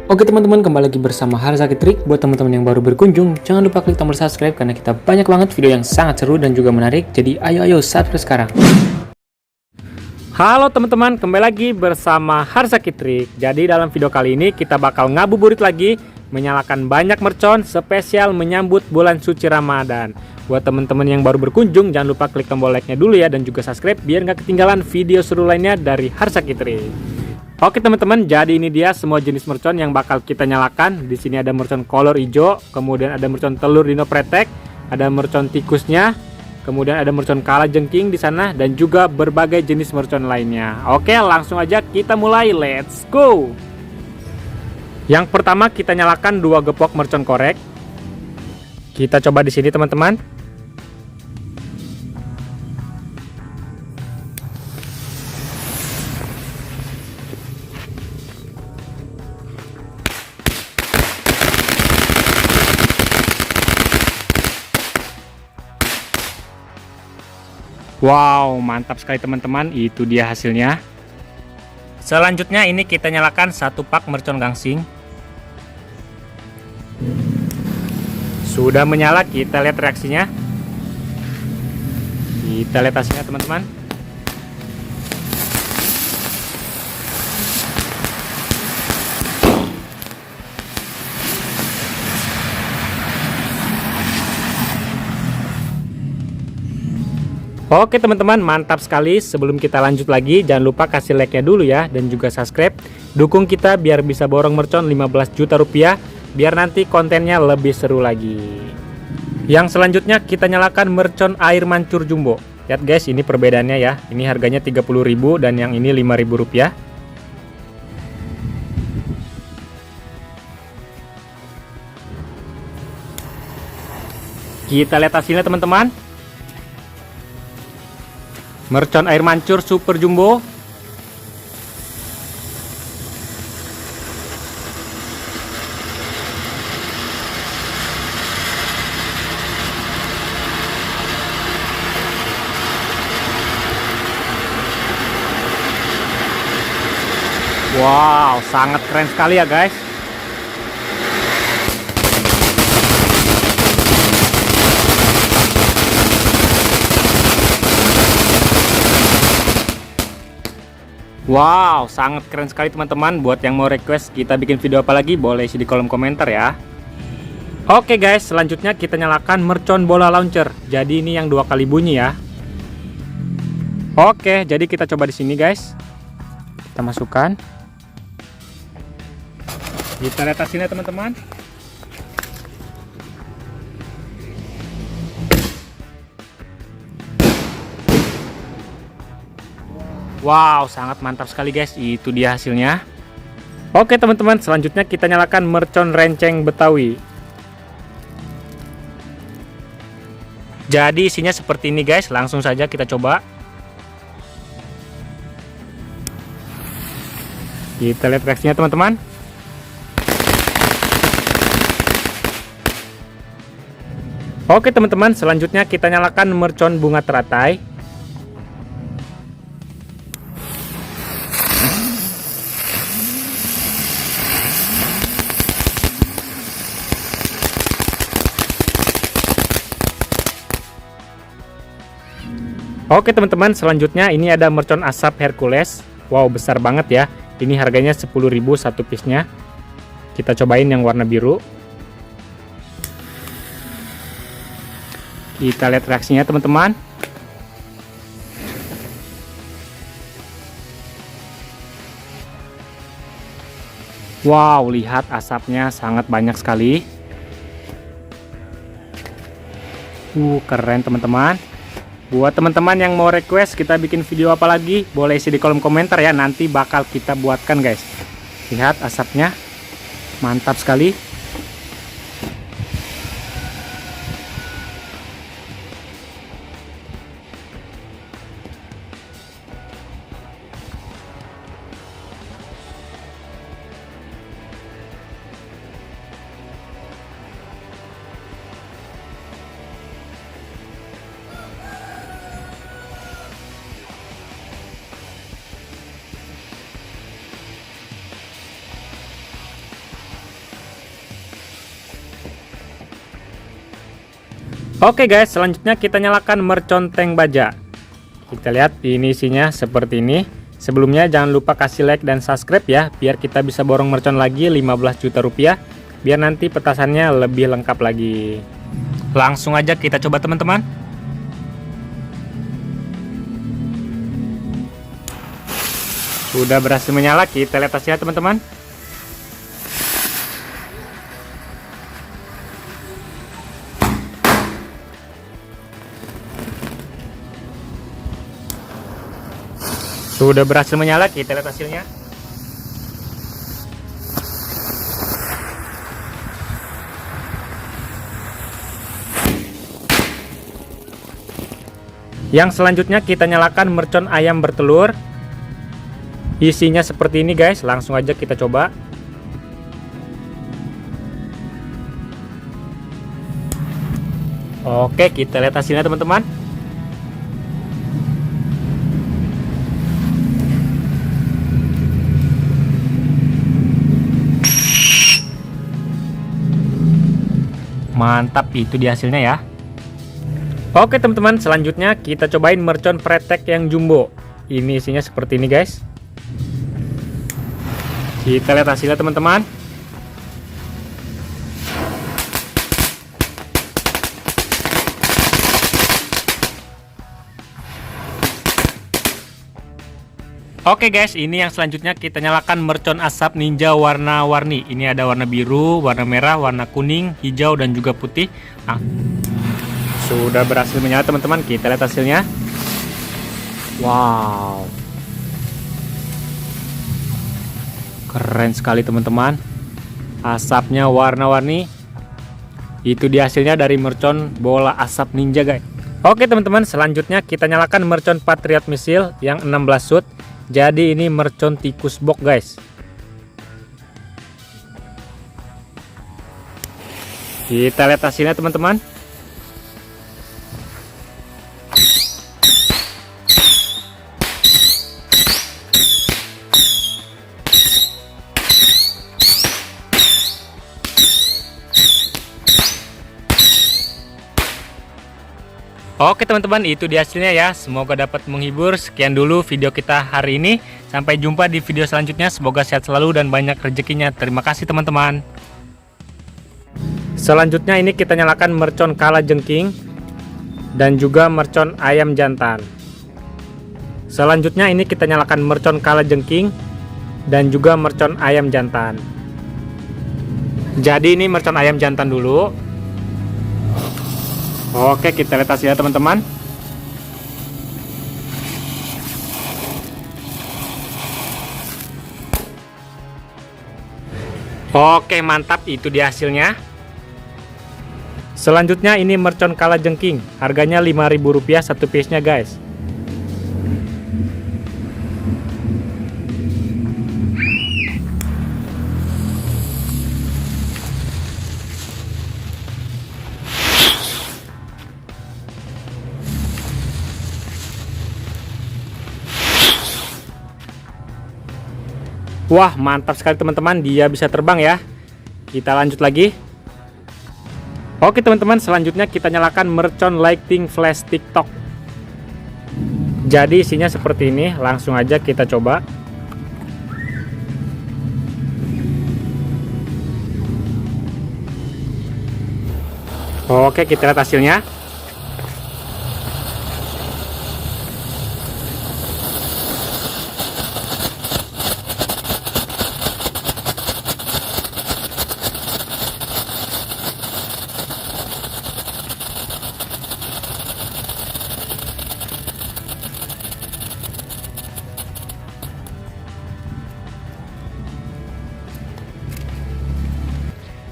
Oke teman-teman, kembali lagi bersama Harzaki Trik. Buat teman-teman yang baru berkunjung, jangan lupa klik tombol subscribe karena kita banyak banget video yang sangat seru dan juga menarik. Jadi ayo subscribe sekarang. Halo teman-teman, kembali lagi bersama Harzaki Trik. Jadi dalam video kali ini kita bakal ngabuburit lagi, menyalakan banyak mercon spesial menyambut bulan suci Ramadan. Buat teman-teman yang baru berkunjung, jangan lupa klik tombol like-nya dulu ya, dan juga subscribe biar nggak ketinggalan video seru lainnya dari Harzaki Trik. Oke teman-teman, jadi ini dia semua jenis mercon yang bakal kita nyalakan. Di sini ada mercon kolor hijau, kemudian ada mercon telur dino pretek, ada mercon tikusnya, kemudian ada mercon kalajengking di sana, dan juga berbagai jenis mercon lainnya. Oke, langsung aja kita mulai, let's go. Yang pertama kita nyalakan 2 gepok mercon korek. Kita coba di sini teman-teman. Wow, mantap sekali teman-teman, itu dia hasilnya. Selanjutnya ini kita nyalakan 1 pak mercon gangsing. Sudah menyala, kita lihat reaksinya. Kita lihat hasilnya teman-teman. Oke teman-teman, mantap sekali. Sebelum kita lanjut lagi, jangan lupa kasih like-nya dulu ya, dan juga subscribe. Dukung kita biar bisa borong mercon 15 juta rupiah, biar nanti kontennya lebih seru lagi. Yang selanjutnya kita nyalakan mercon air mancur jumbo. Lihat guys, ini perbedaannya ya. Ini harganya 30.000 dan yang ini 5.000 rupiah. Kita lihat hasilnya teman-teman. Mercon air mancur super jumbo. Wow, sangat keren sekali ya guys. Wow, sangat keren sekali teman-teman. Buat yang mau request kita bikin video apa lagi, boleh isi di kolom komentar ya. Oke guys, selanjutnya kita nyalakan mercon bola launcher. Jadi ini yang 2 kali bunyi ya. Oke, jadi kita coba di sini guys. Kita masukkan. Kita lihat hasilnya teman-teman. Wow, sangat mantap sekali guys. Itu dia hasilnya. Oke teman-teman, selanjutnya kita nyalakan mercon renceng Betawi. Jadi isinya seperti ini guys. Langsung saja kita coba. Kita lihat reaksinya teman-teman. Oke teman-teman, selanjutnya kita nyalakan mercon bunga teratai. Oke teman-teman, selanjutnya ini ada mercon asap Hercules. Wow, besar banget ya. Ini harganya 10.000 satu piece-nya. Kita cobain yang warna biru. Kita lihat reaksinya teman-teman. Wow, lihat asapnya sangat banyak sekali. Keren teman-teman. Buat teman-teman yang mau request kita bikin video apa lagi, boleh isi di kolom komentar ya, nanti bakal kita buatkan guys. Lihat asapnya, mantap sekali. Oke guys, selanjutnya kita nyalakan mercon tank baja. Kita lihat ini isinya seperti ini. Sebelumnya jangan lupa kasih like dan subscribe ya, biar kita bisa borong mercon lagi 15 juta rupiah, biar nanti petasannya lebih lengkap lagi. Langsung aja kita coba teman-teman. Sudah berhasil menyala, kita lihat hasilnya teman-teman. Sudah berhasil menyala, kita lihat hasilnya. Yang selanjutnya kita nyalakan mercon ayam bertelur. Isinya seperti ini guys, langsung aja kita coba. Oke, kita lihat hasilnya teman-teman. Mantap, itu di hasilnya ya. Oke teman-teman, selanjutnya kita cobain mercon pretek yang jumbo. Ini isinya seperti ini guys. Kita lihat hasilnya teman-teman. Oke guys, ini yang selanjutnya kita nyalakan mercon asap ninja warna-warni. Ini ada warna biru, warna merah, warna kuning, hijau, dan juga putih. Nah, sudah berhasil menyala teman-teman. Kita lihat hasilnya. Wow, keren sekali teman-teman. Asapnya warna-warni. Itu di hasilnya dari mercon bola asap ninja guys. Oke teman-teman, selanjutnya kita nyalakan mercon Patriot Missile yang 16 shoot. Jadi ini mercon tikus box guys. Kita lihat hasilnya teman-teman. Oke teman-teman, itu di hasilnya ya. Semoga dapat menghibur. Sekian dulu video kita hari ini. Sampai jumpa di video selanjutnya. Semoga sehat selalu dan banyak rezekinya. Terima kasih teman-teman. Selanjutnya ini kita nyalakan mercon kala jengking dan juga mercon ayam jantan. Selanjutnya ini kita nyalakan mercon kala jengking dan juga mercon ayam jantan. Jadi ini mercon ayam jantan dulu. Oke, kita lihat hasilnya teman-teman. Oke, mantap, itu di hasilnya. Selanjutnya ini mercon kala jengking. Harganya Rp5.000 satu piece-nya guys. Wah, mantap sekali teman-teman, dia bisa terbang ya. Kita lanjut lagi. Oke teman-teman, selanjutnya kita nyalakan mercon lighting flash TikTok. Jadi isinya seperti ini, langsung aja kita coba. Oke, kita lihat hasilnya.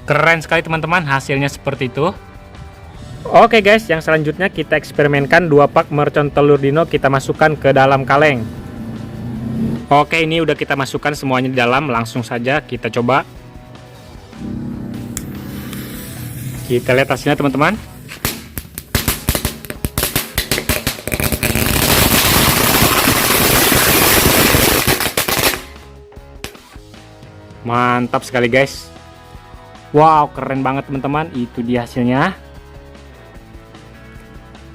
Keren sekali teman-teman, hasilnya seperti itu. Oke guys, yang selanjutnya kita eksperimenkan 2 pak mercon telur dino, kita masukkan ke dalam kaleng. Oke, ini udah kita masukkan semuanya di dalam, langsung saja kita coba. Kita lihat hasilnya teman-teman. Mantap sekali guys. Wow, keren banget teman-teman, itu dia hasilnya.